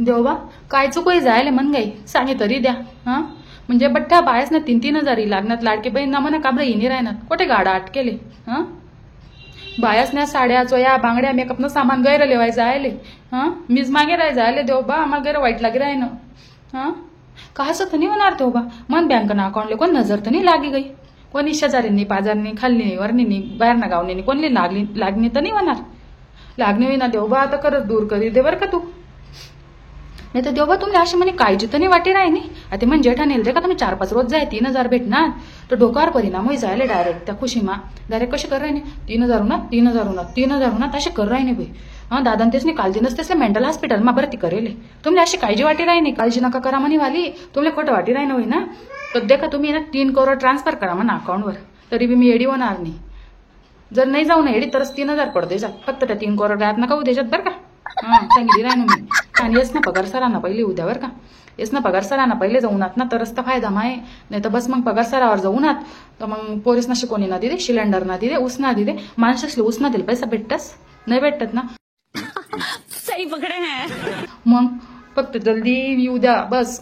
देवबा काय चुकोय जायला मन गाई सांगे तरी द्या हा म्हणजे बठ्ठा बायस ना 3-3 हजार लागणार लाडके बहीण ना म्हणा काबरा येणे राहणार कुठे गाडा अटकेले हा बायस ना साड्या चोया बांगड्या मेकअप न सामान गैर लेवाय जायले हा मीच मागे राय जायले देवबा आम्हाला गैर वाईट लागे राय ना हा काहसं तर नाही होणार देवबा मन बँकना अकाउंटले कोण नजर तर नाही लागी गई कोणी शेजारींनी पाजारनी खाल्ली वरणीनी बाहेरना गावनी कोणली लागणी तर नाही होणार लागणे होईना देवबा आता करत दूर करी दे बरं का तू नाही तर देवबा तुम्ही अशी म्हणे काळजी तर नाही वाटे राही नाही आता म्हणजे जेठा नेल रे का तुम्ही 4-5 रोज जाय 3,000 भेटणार तर डोक्यावर परिणाम होई जायला डायरेक्ट त्या खुशीमा डायरेक्ट कशी कर राही 3,000 होणार 3,000 होणार असे कर राही नाही भाई हा दादा तेच नाही काल दिनच तेच मेंटल हॉस्पिटल मा भरती करेले तुम्ही अशी काळजी वाटी राही नाही काळजी नका करा म्हणे वाली तुम्हाला खोटं वाटी राही नाही ना तर देखा तुम्ही ना 3 करोड ट्रान्सफर करा म्हणा अकाउंटवर तरी बी मी एडी होणार नाही जर नाही जाऊ ना एडी तरच 3,000 पडते जा फक्त त्या 3 करोड गायब नका उद्याच्यात बरं का हा सांगितली राही ना मी आणि येस ना पगार सरांना पहिले उद्या बरं का येस ना पगार सरांना पहिले जाऊनात ना तरच तर फायदा माय नाही तर बस मग पगार सरावर जाऊनात तर मग पोलीस ना शिकोणी ना दिदे सिलेंडर ना दिदे ऊस ना दिदे माणसासले ऊस ना दिले पैसा भेटतस नाही भेटत ना सही पकडे हैं मग फक्त जल्दी येऊ द्या बस